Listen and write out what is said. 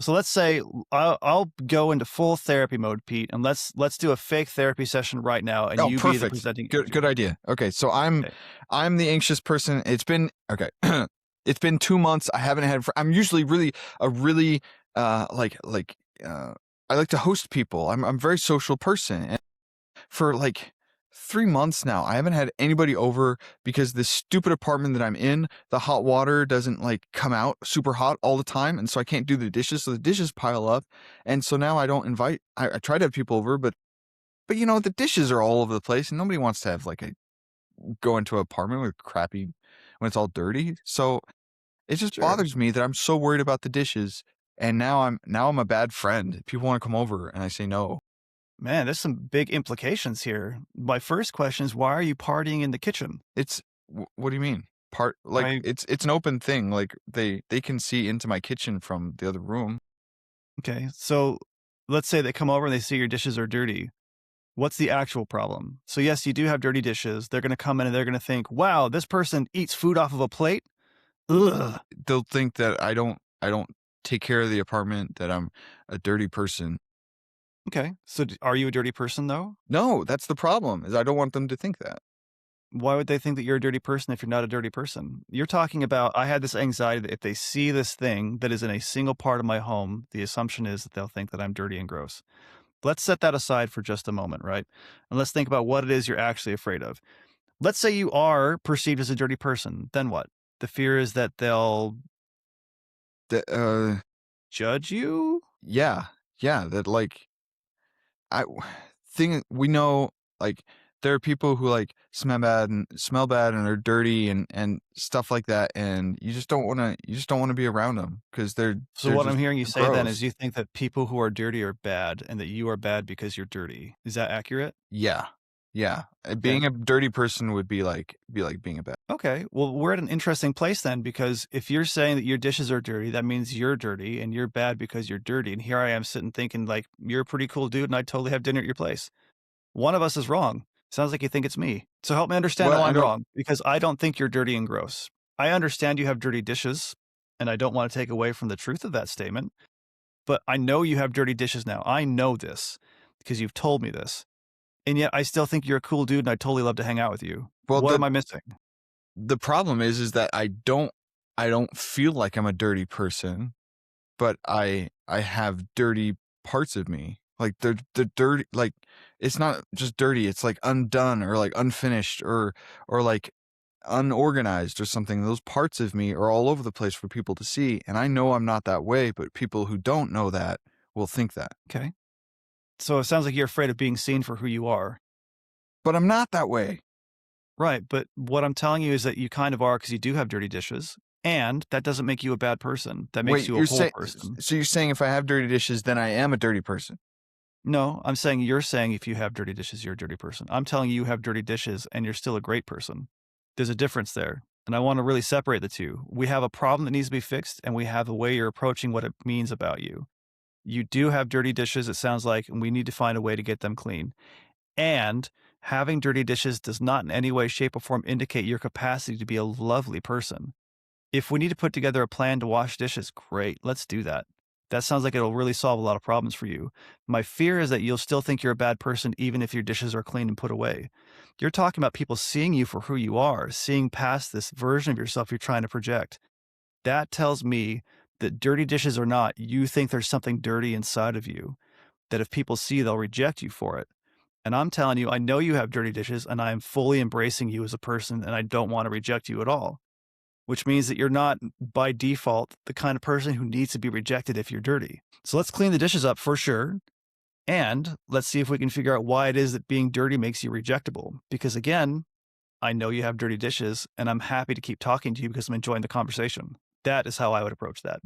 So let's say I'll go into full therapy mode, Pete, and let's do a fake therapy session right now, and Oh, you be the perfect. presenting Good agent. idea. Okay, so Okay. I'm the anxious person. It's been okay. It's been 2 months. I haven't had. I'm usually really like I like to host people. I'm a very social person, and for like 3 months now, I haven't had anybody over because this stupid apartment that I'm in, the hot water doesn't like come out super hot all the time, and so I can't do the dishes. So the dishes pile up, and so now I don't invite. I try to have people over, but you know the dishes are all over the place, and nobody wants to have like a go into an apartment with crappy when it's all dirty. So it just Sure. bothers me that I'm so worried about the dishes, and now I'm a bad friend. People want to come over, and I say no. Man, there's some big implications here. My first question is, why are you partying in the kitchen? It's what do you mean? Part like I it's an open thing. Like they can see into my kitchen from the other room. Okay, so let's say they come over and they see your dishes are dirty. What's the actual problem? So yes, you do have dirty dishes. They're going to come in and they're going to think, "Wow, this person eats food off of a plate." Ugh. They'll think that I don't take care of the apartment, that I'm a dirty person. Okay, so are you a dirty person though? No, that's the problem. Is I don't want them to think that. Why would they think that you're a dirty person if you're not a dirty person? You're talking about, I had this anxiety that if they see this thing that is in a single part of my home, the assumption is that they'll think that I'm dirty and gross. Let's set that aside for just a moment, right? And let's think about what it is you're actually afraid of. Let's say you are perceived as a dirty person. Then what? The fear is that they'll That judge you? yeah, yeah. That like I thing we know like there are people who like smell bad and are dirty and stuff like that, and you just don't want to be around them because So they're what I'm just hearing you say then is gross. you think that people who are dirty are bad and that you are bad because you're dirty. Is that accurate? Yeah, yeah. Okay. Being a dirty person would be like being a bad. Okay. Well, we're at an interesting place then, because if you're saying that your dishes are dirty, that means you're dirty and you're bad because you're dirty. And here I am sitting thinking, like, you're a pretty cool dude and I'd totally have dinner at your place. One of us is wrong. Sounds like you think it's me. So help me understand Well, that I I'm don't. wrong, because I don't think you're dirty and gross. I understand you have dirty dishes, and I don't want to take away from the truth of that statement, but I know you have dirty dishes now. I know this because you've told me this. And yet I still think you're a cool dude and I'd totally love to hang out with you. Well, What am I missing? the problem is that I don't feel like I'm a dirty person, but I have dirty parts of me. Like the dirty, like it's not just dirty, it's like undone or like unfinished or like unorganized or something. Those parts of me are all over the place for people to see, and I know I'm not that way, but people who don't know that will think that. Okay. So it sounds like you're afraid of being seen for who you are. But I'm not that way. Right. But what I'm telling you is that you kind of are, because you do have dirty dishes. And that doesn't make you a bad person. That makes Wait, you a you're whole saying person. so you're saying if I have dirty dishes, then I am a dirty person. No, I'm saying you're saying if you have dirty dishes, you're a dirty person. I'm telling you have dirty dishes and you're still a great person. There's a difference there. And I want to really separate the two. We have a problem that needs to be fixed, and we have a way you're approaching what it means about you. You do have dirty dishes, it sounds like, and we need to find a way to get them clean. And having dirty dishes does not in any way, shape, or form indicate your capacity to be a lovely person. If we need to put together a plan to wash dishes, great, let's do that. That sounds like it'll really solve a lot of problems for you. My fear is that you'll still think you're a bad person even if your dishes are clean and put away. You're talking about people seeing you for who you are, seeing past this version of yourself you're trying to project. That tells me that dirty dishes or not, you think there's something dirty inside of you, that if people see, they'll reject you for it. And I'm telling you, I know you have dirty dishes and I am fully embracing you as a person and I don't want to reject you at all, which means that you're not by default the kind of person who needs to be rejected if you're dirty. So let's clean the dishes up for sure. And let's see if we can figure out why it is that being dirty makes you rejectable. Because again, I know you have dirty dishes and I'm happy to keep talking to you because I'm enjoying the conversation. That is how I would approach that.